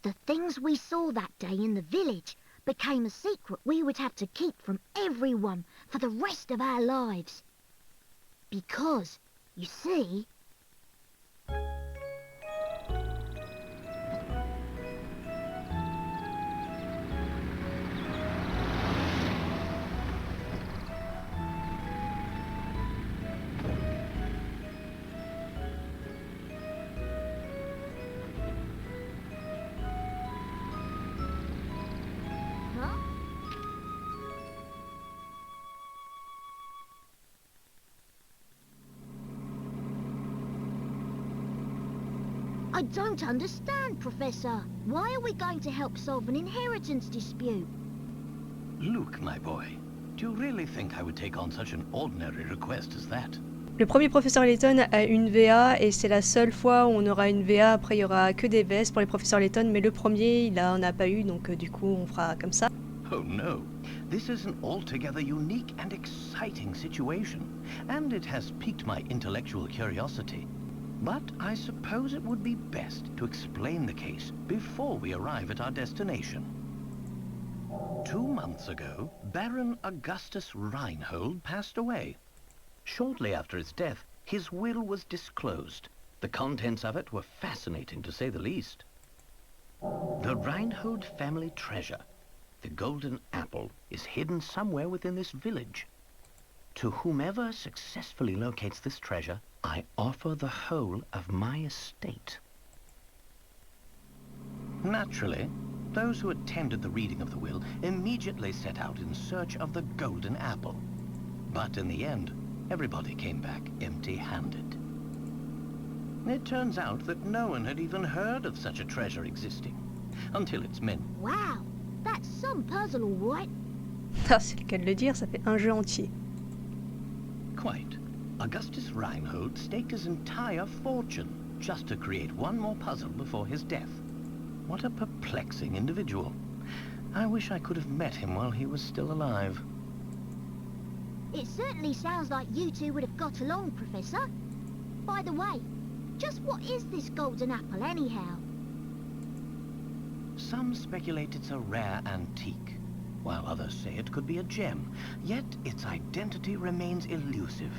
The things we saw that day in the village became a secret we would have to keep from everyone for the rest of our lives. Because, you see... Huh? I don't understand, Professor. Why are we going to help solve an inheritance dispute? Luke, my boy, do you really think I would take on such an ordinary request as that? Le premier professeur Layton a une VA et c'est la seule fois où on aura une VA. Après, il y aura que des VS pour les professeurs Layton, mais le premier, il en a pas eu, donc du coup, on fera comme ça. Oh no, this is an altogether unique and exciting situation, and it has piqued my intellectual curiosity. But I suppose it would be best to explain the case before we arrive at our destination. 2 months ago, Baron Augustus Reinhold passed away. Shortly after his death, his will was disclosed. The contents of it were fascinating, to say the least. The Reinhold family treasure, the golden apple, is hidden somewhere within this village. To whomever successfully locates this treasure, I offer the whole of my estate. Naturally, those who attended the reading of the will immediately set out in search of the golden apple. But in the end, everybody came back empty-handed. It turns out that no one had even heard of such a treasure existing, until its men... Wow, that's some puzzle, all right. Ah, c'est le cas de le dire, ça fait un jeu entier. Quite. Augustus Reinhold staked his entire fortune just to create one more puzzle before his death. What a perplexing individual. I wish I could have met him while he was still alive. It certainly sounds like you two would have got along, Professor. By the way, just what is this golden apple anyhow? Some speculate it's a rare antique, while others say it could be a gem, yet its identity remains elusive.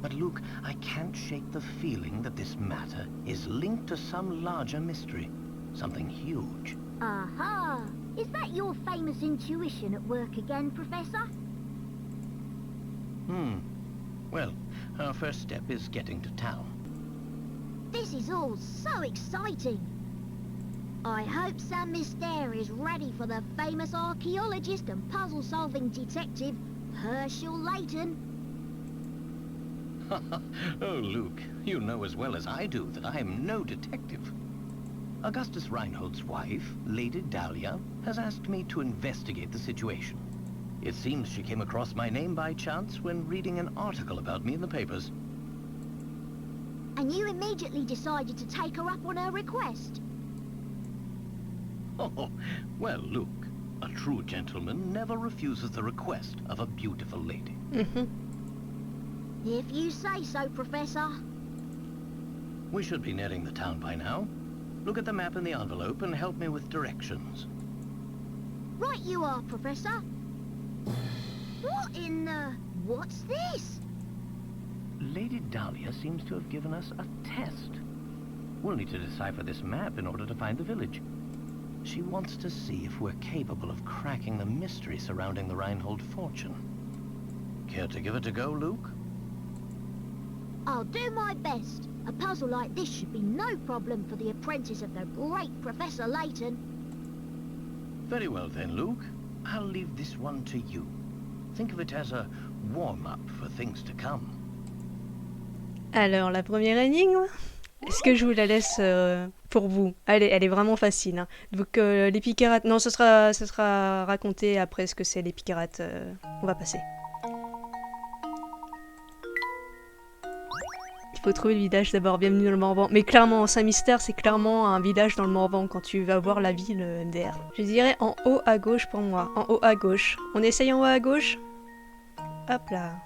But Luke, I can't shake the feeling that this matter is linked to some larger mystery, something huge. Aha! Is that your famous intuition at work again, Professor? Well, our first step is getting to town. This is all so exciting. I hope Sam Mystere is ready for the famous archaeologist and puzzle-solving detective, Herschel Layton. Oh, Luke, you know as well as I do that I am no detective. Augustus Reinhold's wife, Lady Dahlia, has asked me to investigate the situation. It seems she came across my name by chance when reading an article about me in the papers. And you immediately decided to take her up on her request? Oh, well, Luke, a true gentleman never refuses the request of a beautiful lady. If you say so, Professor. We should be nearing the town by now. Look at the map in the envelope and help me with directions. Right you are, Professor. What in the... what's this? Lady Dahlia seems to have given us a test. We'll need to decipher this map in order to find the village. She wants to see if we're capable of cracking the mystery surrounding the Reinhold fortune. Care to give it a go, Luke? I'll do my best. A puzzle like this should be no problem for the apprentice of the great Professor Layton. Very well then, Luke. I'll leave this one to you. Think of it as a warm-up for things to come. Alors, la première énigme, est-ce que je vous la laisse pour vous? Elle est vraiment facile. Hein. Donc, les Picarates... Non, ce sera raconté après ce que c'est les Picarates. On va passer. Il faut trouver le village d'abord. Bienvenue dans le Morvan. Mais clairement, Saint-Mystère, c'est clairement un village dans le Morvan quand tu vas voir la ville d'Air. Je dirais en haut à gauche pour moi. En haut à gauche. On essaye en haut à gauche? Hop là.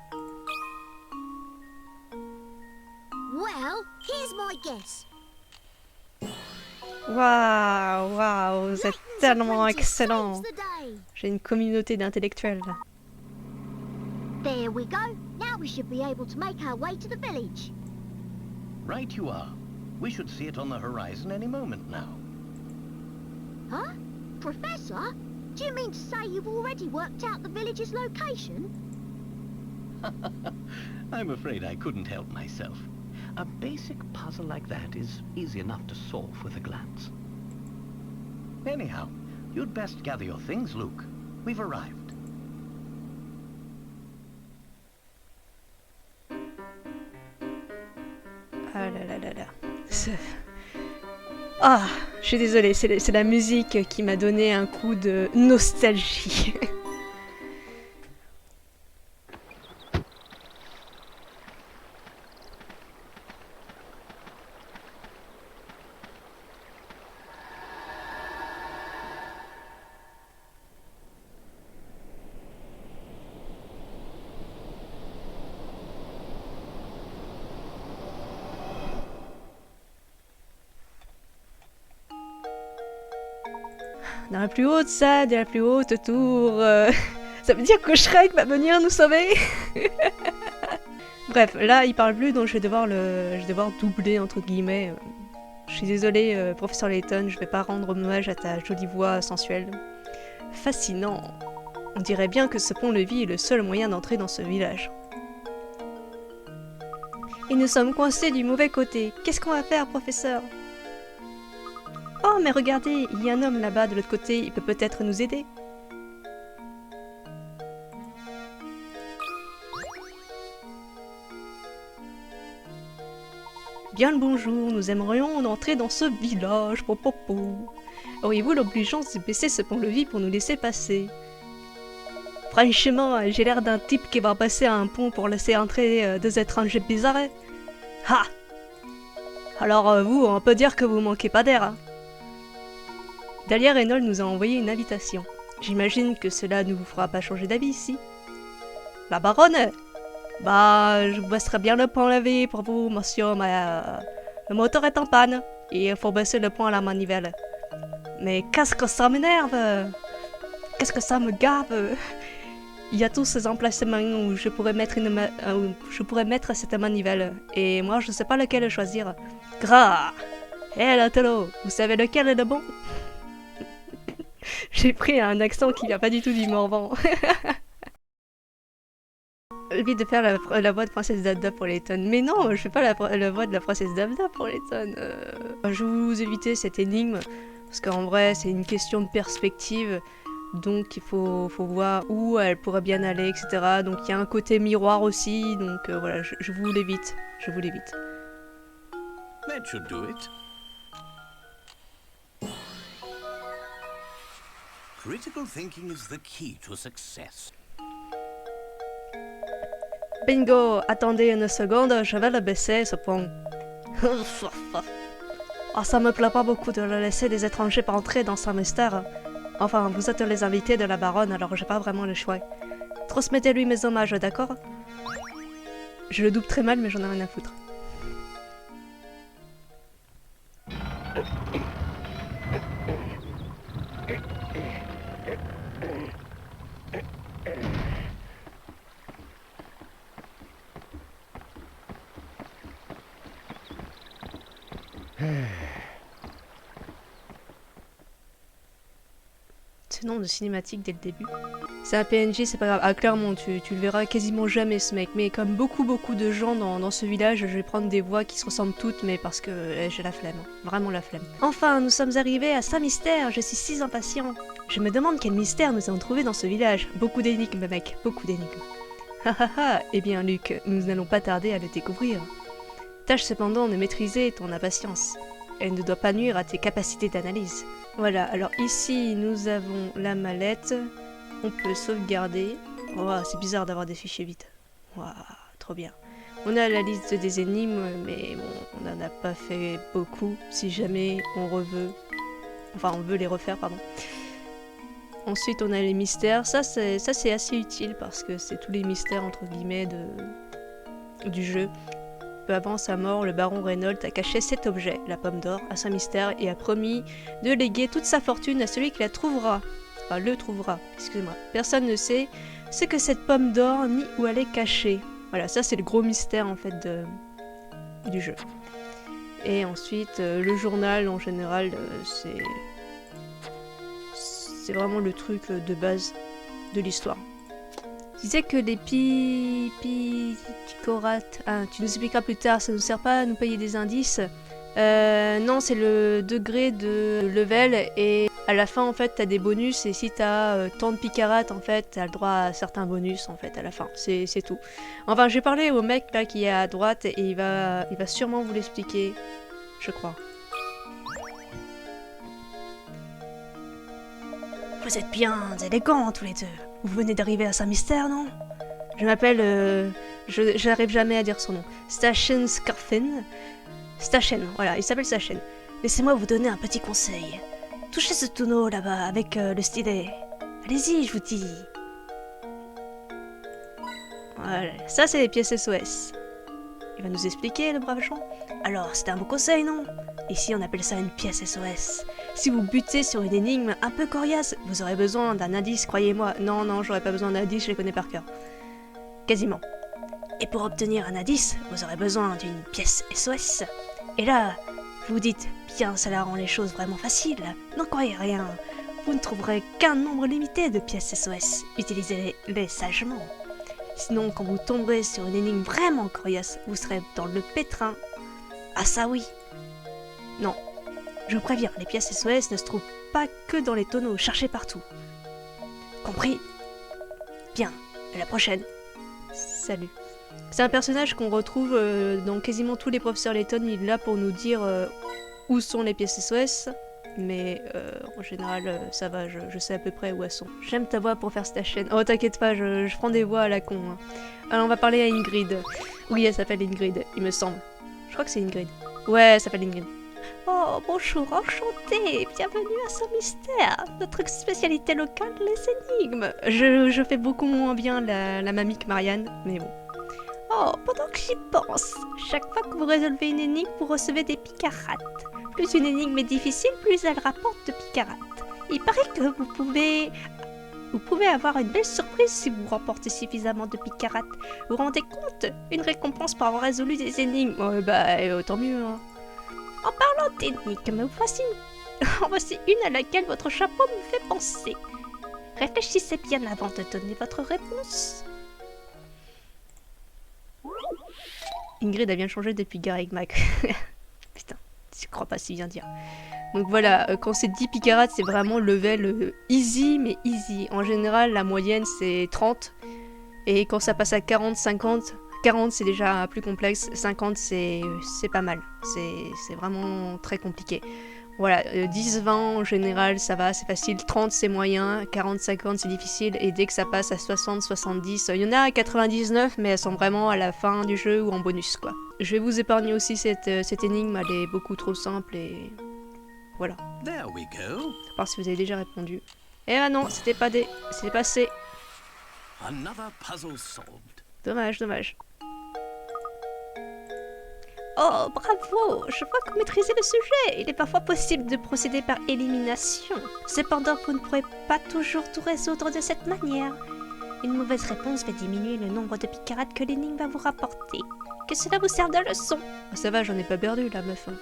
Well, here's my guess. Waouh, waouh, vous êtes tellement Apprentice excellent. saves the day. J'ai une communauté d'intellectuels là. There we go. Now we should be able to make our way to the village. Right you are. We should see it on the horizon any moment now. Huh? Professor? Do you mean to say you've already worked out the village's location? I'm afraid I couldn't help myself. A basic puzzle like that is easy enough to solve with a glance. Anyhow, you'd best gather your things, Luke. We've arrived. Ah là là là là. Ah, je suis désolée, c'est la musique qui m'a donné un coup de nostalgie. Dans la plus haute salle de la plus haute tour. Ça veut dire que Shrek va venir nous sauver. Bref, là il parle plus donc je vais devoir doubler entre guillemets. Je suis désolée, professeur Layton, je vais pas rendre hommage à ta jolie voix sensuelle. Fascinant. On dirait bien que ce pont-levis est le seul moyen d'entrer dans ce village. Et nous sommes coincés du mauvais côté. Qu'est-ce qu'on va faire, professeur? Oh, mais regardez, il y a un homme là-bas de l'autre côté, il peut peut-être nous aider. Bien le bonjour, nous aimerions entrer dans ce village, popopo. Auriez-vous l'obligeance de baisser ce pont-levis pour nous laisser passer? Franchement, j'ai l'air d'un type qui va passer à un pont pour laisser entrer des étrangers bizarres. Ha! Alors vous, on peut dire que vous manquez pas d'air, hein? Dahlia Reynolds nous a envoyé une invitation. J'imagine que cela ne vous fera pas changer d'avis ici. La baronne? Bah, je baisserai bien le pont-levis pour vous, monsieur, mais le moteur est en panne et il faut baisser le pont à la manivelle. Mais qu'est-ce que ça m'énerve? Qu'est-ce que ça me gave? Il y a tous ces emplacements où je pourrais mettre cette manivelle et moi je sais pas lequel choisir. Gras! Hé, la tolo, vous savez lequel est le bon? J'ai pris un accent qui vient pas du tout du Morvan. Vite de faire la voix de Princesse Dabda pour Layton. Mais non, je fais pas la voix de la Princesse Dabda pour Layton. Je vais vous éviter cette énigme, parce qu'en vrai, c'est une question de perspective. Donc il faut voir où elle pourrait bien aller, etc. Donc il y a un côté miroir aussi, donc voilà, je vous l'évite. Je vous l'évite. That should do it. Critical thinking is the key to success. Bingo! Attendez une seconde, je vais le baisser, ce pont. Oh, ça me plaît pas beaucoup de laisser des étrangers entrer dans sa mystère. Enfin, vous êtes les invités de la baronne, alors j'ai pas vraiment le choix. Transmettez-lui mes hommages, d'accord? Je le double très mal, mais j'en ai rien à foutre. Ce nom de cinématique dès le début. C'est un PNJ, c'est pas grave. Ah, clairement, tu le verras quasiment jamais, ce mec. Mais comme beaucoup de gens dans ce village, je vais prendre des voix qui se ressemblent toutes, mais parce que j'ai la flemme. Vraiment la flemme. Enfin, nous sommes arrivés à Saint-Mystère. Je suis si impatient. Je me demande quel mystère nous avons trouvé dans ce village. Beaucoup d'énigmes, mec. Beaucoup d'énigmes. Ha. Eh bien, Luc, nous n'allons pas tarder à le découvrir. Tâche cependant de maîtriser ton impatience. Elle ne doit pas nuire à tes capacités d'analyse. Voilà, alors ici nous avons la mallette. On peut sauvegarder. Oh, c'est bizarre d'avoir des fichiers vides. Wow, trop bien. On a la liste des énigmes, mais bon, on n'en a pas fait beaucoup. Si jamais on veut les refaire, pardon. Ensuite, on a les mystères. Ça c'est assez utile parce que c'est tous les mystères entre guillemets du jeu. peu avant sa mort, le baron Reynolds a caché cet objet, la pomme d'or, à Saint-Mystère et a promis de léguer toute sa fortune à celui qui la trouvera. Enfin, le trouvera, excusez-moi. Personne ne sait ce que cette pomme d'or ni où elle est cachée. Voilà, ça c'est le gros mystère en fait du jeu. Et ensuite, le journal en général, c'est vraiment le truc de base de l'histoire. Je disais que les picorates... Ah, tu nous expliqueras plus tard, ça nous sert pas à nous payer des indices. Non, c'est le degré de level et à la fin en fait t'as des bonus et si t'as tant de picarates en fait t'as le droit à certains bonus en fait à la fin, c'est tout. Enfin j'ai parlé au mec là qui est à droite et il va sûrement vous l'expliquer, je crois. Vous êtes bien élégants tous les deux. Vous venez d'arriver à Saint-Mystère, non? Je m'appelle... j'arrive jamais à dire son nom. Stachen Scarfin. Stachen, voilà, il s'appelle Stachen. Laissez-moi vous donner un petit conseil. Touchez ce tonneau là-bas avec le stylet. Allez-y, je vous dis. Voilà, ça c'est les pièces SOS. Il va nous expliquer, le brave Jean. Alors, c'était un beau conseil, non? Ici, on appelle ça une pièce SOS. Si vous butez sur une énigme un peu coriace, vous aurez besoin d'un indice, croyez-moi. Non, j'aurais pas besoin d'indice, je les connais par cœur. Quasiment. Et pour obtenir un indice, vous aurez besoin d'une pièce SOS. Et là, vous vous dites, bien, ça la rend les choses vraiment faciles. N'en croyez rien. Vous ne trouverez qu'un nombre limité de pièces SOS. Utilisez-les sagement. Sinon, quand vous tomberez sur une énigme vraiment coriace, vous serez dans le pétrin. Ah ça oui. Non, je vous préviens, les pièces SOS ne se trouvent pas que dans les tonneaux, cherchez partout. Compris? Bien, à la prochaine. Salut. C'est un personnage qu'on retrouve dans quasiment tous les professeurs Layton, il est là pour nous dire où sont les pièces SOS. Mais en général, ça va, je sais à peu près où elles sont. J'aime ta voix pour faire cette chaîne. Oh, t'inquiète pas, je prends des voix à la con. Hein. Alors, on va parler à Ingrid. Oui, elle s'appelle Ingrid, il me semble. Je crois que c'est Ingrid. Ouais, elle s'appelle Ingrid. Oh, bonjour, enchantée. Bienvenue à Saint-Mystère. Notre spécialité locale, les énigmes. Je fais beaucoup moins bien la mamie que Marianne, mais bon. Oh, pendant que j'y pense, chaque fois que vous résolvez une énigme, vous recevez des picarates. Plus une énigme est difficile, plus elle rapporte de picarates. Il paraît que vous pouvez avoir une belle surprise si vous remportez suffisamment de picarates. Vous vous rendez compte? Une récompense pour avoir résolu des énigmes. Tant mieux. Hein. En parlant d'énigmes, voici une à laquelle votre chapeau me fait penser. Réfléchissez bien avant de donner votre réponse. Ingrid a bien changé depuis Garrick Mac. Putain. Je crois pas si bien dire. Donc voilà, quand c'est 10 picarates, c'est vraiment level easy, mais easy. En général, la moyenne, c'est 30. Et quand ça passe à 40, 50... 40, c'est déjà plus complexe. 50, c'est pas mal. C'est vraiment très compliqué. Voilà, 10, 20, en général, ça va, c'est facile. 30, c'est moyen. 40, 50, c'est difficile. Et dès que ça passe à 60, 70... il y en a à 99, mais elles sont vraiment à la fin du jeu ou en bonus, quoi. Je vais vous épargner aussi cette énigme, elle est beaucoup trop simple et... Voilà. There we go. À part si vous avez déjà répondu. Eh ben non, c'était pas des... c'est passé. Another puzzle solved. Dommage. Oh, bravo! Je vois que vous maîtrisez le sujet. Il est parfois possible de procéder par élimination. Cependant, vous ne pourrez pas toujours tout résoudre de cette manière. Une mauvaise réponse va diminuer le nombre de picarates que l'énigme va vous rapporter. Que cela vous serve de leçon. Oh, ça va, j'en ai pas perdu, la meuf. Hein.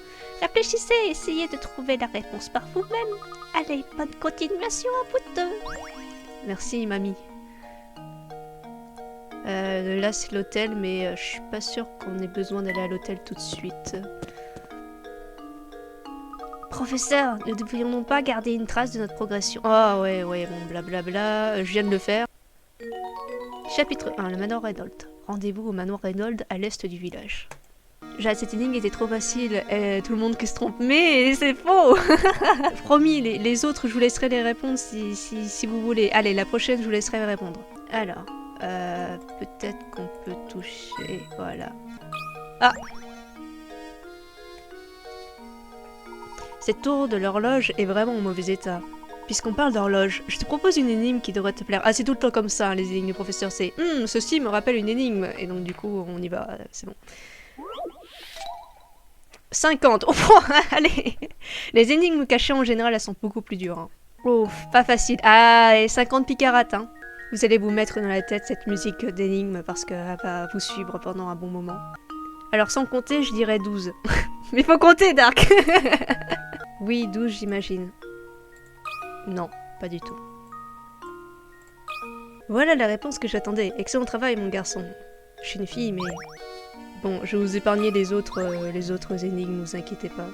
Réfléchissez et essayez de trouver la réponse par vous-même. Allez, bonne continuation à vous deux. Merci, mamie. Là, c'est l'hôtel, mais je suis pas sûre qu'on ait besoin d'aller à l'hôtel tout de suite. Professeur, ne devrions-nous pas garder une trace de notre progression? Ah ouais, bon, blablabla, je viens de le faire. Chapitre 1, le manoir Reynolds. Rendez-vous au manoir Reynolds à l'est du village. Cette énigme était trop facile, tout le monde qui se trompe, mais c'est faux. Promis, les autres, je vous laisserai les répondre si vous voulez. Allez, la prochaine, je vous laisserai répondre. Alors, peut-être qu'on peut toucher, voilà. Ah! Cette tour de l'horloge est vraiment en mauvais état. Puisqu'on parle d'horloge, je te propose une énigme qui devrait te plaire. Ah, c'est tout le temps comme ça, hein, les énigmes du professeur, c'est ceci me rappelle une énigme. Et donc, du coup, on y va, c'est bon. 50. Oh, allez. Les énigmes cachées en général, elles sont beaucoup plus dures. Hein. Oh, pas facile. Ah, et 50 picarates. Hein. Vous allez vous mettre dans la tête cette musique d'énigmes parce qu'elle va vous suivre pendant un bon moment. Alors sans compter, je dirais 12. Mais faut compter, Dark. Oui, 12, j'imagine. Non, pas du tout. Voilà la réponse que j'attendais. Excellent travail, mon garçon. Je suis une fille, mais... Bon, je vais vous épargner les autres énigmes, ne vous inquiétez pas.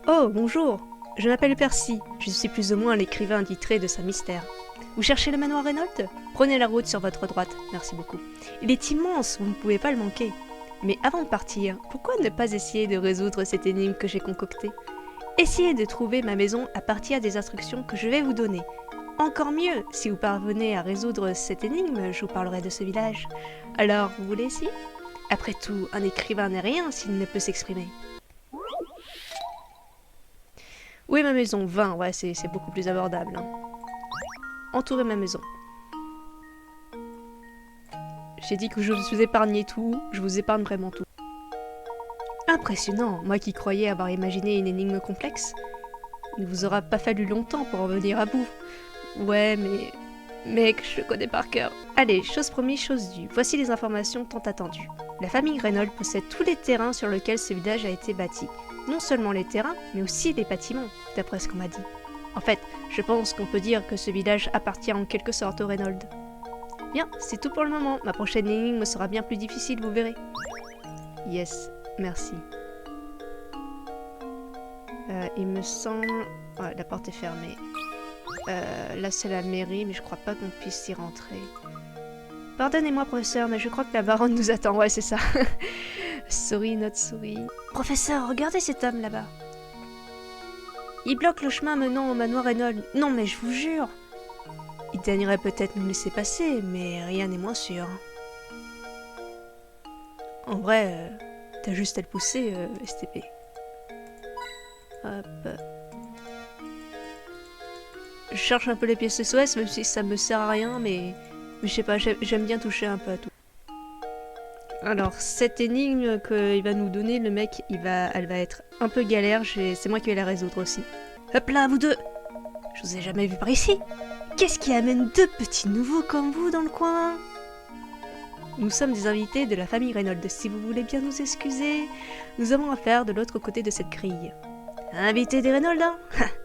Oh, bonjour. Je m'appelle Percy. Je suis plus ou moins l'écrivain titré de sa mystère. Vous cherchez le manoir Reynolds? Prenez la route sur votre droite. Merci beaucoup. Il est immense, vous ne pouvez pas le manquer. Mais avant de partir, pourquoi ne pas essayer de résoudre cette énigme que j'ai concoctée? Essayez de trouver ma maison à partir des instructions que je vais vous donner. Encore mieux, si vous parvenez à résoudre cette énigme, je vous parlerai de ce village. Alors, vous voulez essayer? Après tout, un écrivain n'est rien s'il ne peut s'exprimer. Où est ma maison? 20, ouais, c'est beaucoup plus abordable. Hein. Entourez ma maison. J'ai dit que je vous épargnais tout, je vous épargne vraiment tout. Impressionnant, moi qui croyais avoir imaginé une énigme complexe. Il ne vous aura pas fallu longtemps pour en venir à bout. Ouais, mais... Mec, je le connais par cœur. Allez, chose promise, chose due. Voici les informations tant attendues. La famille Reynolds possède tous les terrains sur lesquels ce village a été bâti. Non seulement les terrains, mais aussi les bâtiments, d'après ce qu'on m'a dit. En fait, je pense qu'on peut dire que ce village appartient en quelque sorte aux Reynolds. Bien, c'est tout pour le moment. Ma prochaine énigme sera bien plus difficile, vous verrez. Yes, merci. Il me semble... Ouais, la porte est fermée. Là, c'est la mairie, mais je crois pas qu'on puisse y rentrer. Pardonnez-moi, professeur, mais je crois que la baronne nous attend. Ouais, c'est ça. Sorry, not sorry. Professeur, regardez cet homme là-bas. Il bloque le chemin menant au manoir Reynolds. Non, mais je vous jure. Il daignerait peut-être nous laisser passer, mais rien n'est moins sûr. En vrai, t'as juste à le pousser, STP. Hop. Je cherche un peu les pièces SOS, même si ça me sert à rien, mais je sais pas, j'aime bien toucher un peu à tout. Alors, cette énigme qu'il va nous donner, le mec, elle va être un peu galère, c'est moi qui vais la résoudre aussi. Hop là, vous deux! Je vous ai jamais vu par ici! Qu'est-ce qui amène deux petits nouveaux comme vous dans le coin? Nous sommes des invités de la famille Reynolds. Si vous voulez bien nous excuser, nous avons affaire de l'autre côté de cette grille. Invité des Reynolds, hein?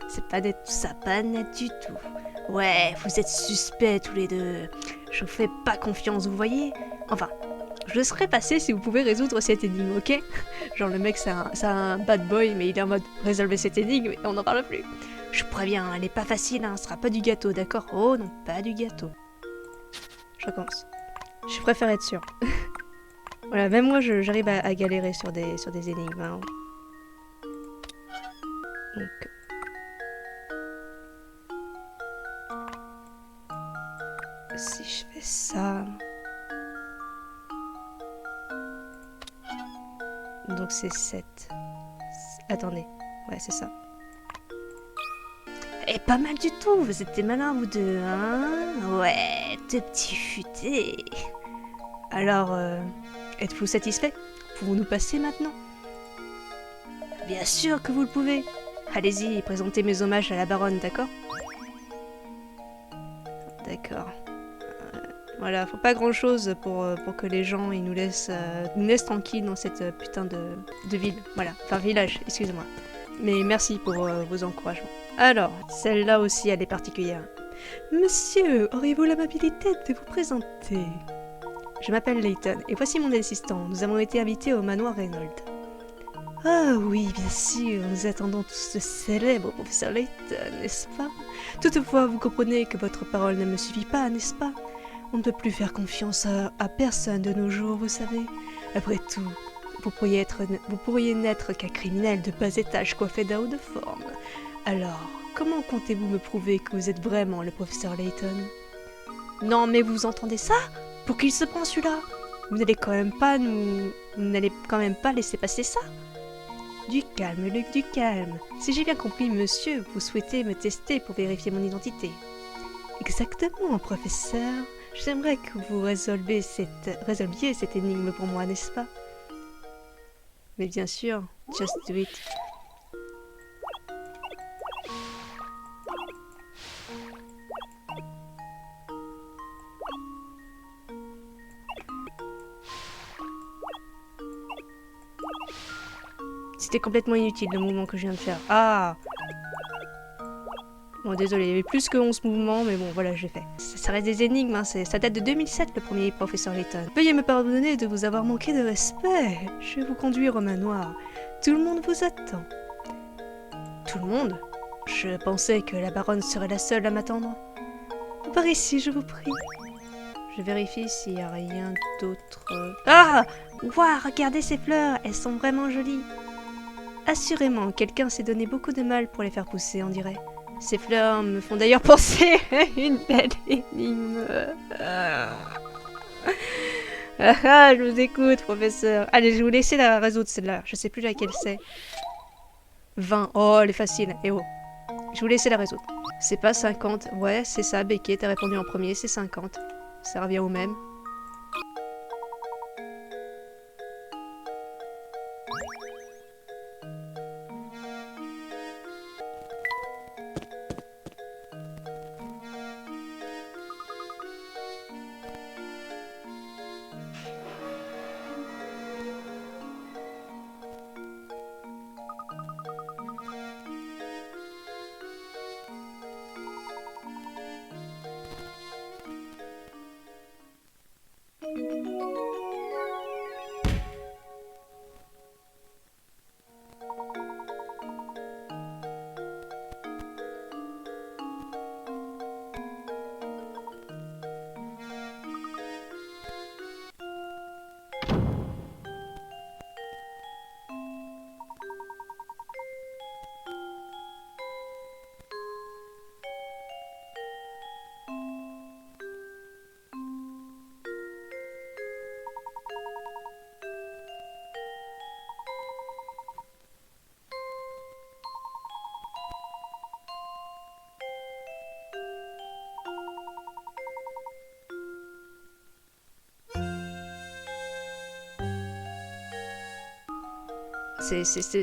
C'est pas net tout ça, pas net du tout. Ouais, vous êtes suspects tous les deux. Je vous fais pas confiance, vous voyez? Enfin, je laisserai passer si vous pouvez résoudre cette énigme, ok? Genre le mec c'est un bad boy, mais il est en mode résolvez cette énigme et on n'en parle plus. Je vous préviens, elle est pas facile, hein, ce sera pas du gâteau, d'accord? Oh non, pas du gâteau. Je recommence. Je préfère être sûr. Voilà, même moi j'arrive à galérer sur des énigmes. Hein. Donc... Si je fais ça... Donc c'est 7. Attendez. Ouais, c'est ça. Et pas mal du tout, vous êtes des malins vous deux, hein? Ouais, deux petits futés. Alors, êtes-vous satisfait? Pouvons-nous passer maintenant? Bien sûr que vous le pouvez. Allez-y, présentez mes hommages à la baronne, d'accord? D'accord. Voilà, faut pas grand-chose pour que les gens ils nous laissent tranquilles dans cette putain de ville. Voilà, enfin village, excusez-moi. Mais merci pour vos encouragements. Alors, celle-là aussi, elle est particulière. Monsieur, auriez-vous l'amabilité de vous présenter? Je m'appelle Layton, et voici mon assistant. Nous avons été invités au manoir Reynolds. Ah oui, bien sûr, nous attendons tous ce célèbre professeur Layton, n'est-ce pas? Toutefois, vous comprenez que votre parole ne me suffit pas, n'est-ce pas? On ne peut plus faire confiance à personne de nos jours, vous savez. Après tout, vous pourriez n'être qu'un criminel de bas étage coiffé d'un haut de forme. Alors, comment comptez-vous me prouver que vous êtes vraiment le professeur Layton? Non, mais vous entendez ça? Pour qu'il se prend celui-là? Vous n'allez quand même pas laisser passer ça? Du calme, Luc, du calme. Si j'ai bien compris, monsieur, vous souhaitez me tester pour vérifier mon identité. Exactement, professeur. J'aimerais que vous résolviez cette énigme pour moi, n'est-ce pas? Mais bien sûr, just do it. C'était complètement inutile le mouvement que je viens de faire. Ah! Bon, désolé, il y avait plus que 11 mouvements, mais bon, voilà, je l'ai fait. Ça reste des énigmes, hein, ça date de 2007, le premier professeur Layton. Veuillez me pardonner de vous avoir manqué de respect. Je vais vous conduire au manoir. Tout le monde vous attend. Tout le monde? Je pensais que la baronne serait la seule à m'attendre. Par ici, je vous prie. Je vérifie s'il n'y a rien d'autre. Ah! Waouh, regardez ces fleurs, elles sont vraiment jolies. Assurément, quelqu'un s'est donné beaucoup de mal pour les faire pousser, on dirait. Ces fleurs me font d'ailleurs penser à une belle énigme. Je vous écoute, professeur. Allez, je vais vous laisser la résoudre, celle-là. Je sais plus laquelle c'est. 20. Oh, elle est facile. Eh oh. Je vais vous laisser la résoudre. C'est pas 50. Ouais, c'est ça, Becky, t'as répondu en premier, c'est 50. Ça revient au même.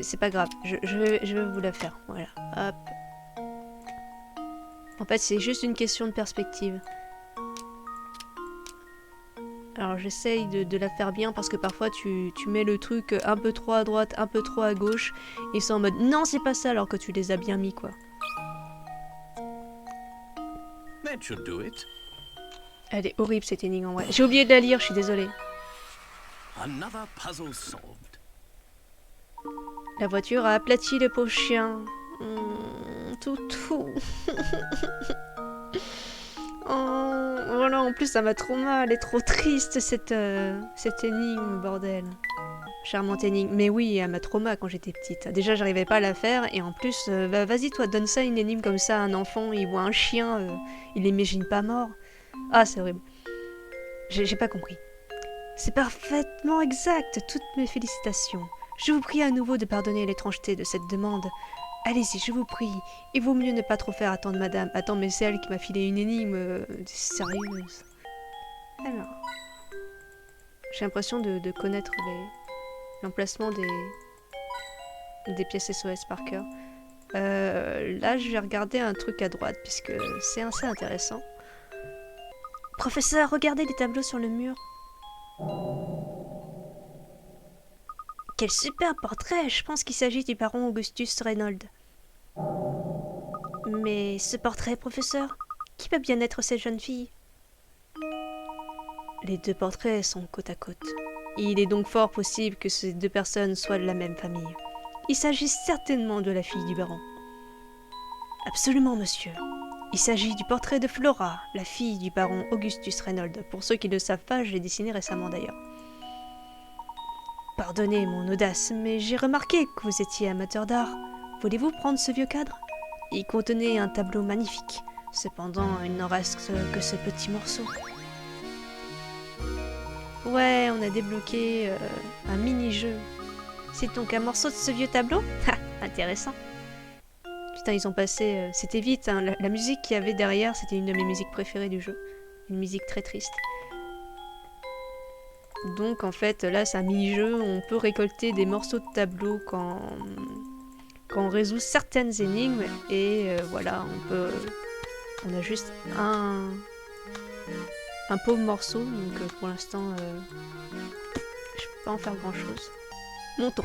C'est pas grave, je vais vous la faire, voilà, hop. En fait, c'est juste une question de perspective. Alors j'essaye de la faire bien parce que parfois tu mets le truc un peu trop à droite, un peu trop à gauche, et c'est en mode non c'est pas ça alors que tu les as bien mis quoi. That should do it. Elle est horrible cette énigme en vrai. J'ai oublié de la lire, je suis désolée. Another puzzle solved. La voiture a aplati le pauvre chien. Toutou. Oh, voilà, en plus ça m'a trop mal, elle est trop triste cette énigme, bordel. Charmante énigme. Mais oui, elle m'a trop mal quand j'étais petite. Déjà, j'arrivais pas à la faire, et en plus, bah, vas-y toi, donne ça une énigme comme ça à un enfant, il voit un chien, il l'imagine pas mort. Ah, c'est horrible. J'ai pas compris. C'est parfaitement exact, toutes mes félicitations. Je vous prie à nouveau de pardonner l'étrangeté de cette demande. Allez-y, je vous prie. Il vaut mieux ne pas trop faire attendre madame. Attends, mais c'est elle qui m'a filé une énigme sérieuse. Alors... J'ai l'impression de connaître l'emplacement des pièces SOS par cœur. Là, je vais regarder un truc à droite, puisque c'est assez intéressant. Professeur, regardez les tableaux sur le mur. Quel super portrait! Je pense qu'il s'agit du baron Augustus Reynolds. Mais ce portrait, professeur, qui peut bien être cette jeune fille? Les deux portraits sont côte à côte. Il est donc fort possible que ces deux personnes soient de la même famille. Il s'agit certainement de la fille du baron. Absolument, monsieur. Il s'agit du portrait de Flora, la fille du baron Augustus Reynolds. Pour ceux qui ne le savent pas, je l'ai dessiné récemment d'ailleurs. Pardonnez mon audace, mais j'ai remarqué que vous étiez amateur d'art. Voulez-vous prendre ce vieux cadre? Il contenait un tableau magnifique. Cependant, il n'en reste que ce petit morceau. Ouais, on a débloqué un mini-jeu. C'est donc un morceau de ce vieux tableau? Ha, intéressant. Putain, ils ont passé... c'était vite, hein. La musique qu'il y avait derrière, c'était une de mes musiques préférées du jeu. Une musique très triste. Donc en fait là c'est un mini-jeu, on peut récolter des morceaux de tableau quand on résout certaines énigmes et voilà, on a juste un pauvre morceau, donc pour l'instant je peux pas en faire grand chose. Montons.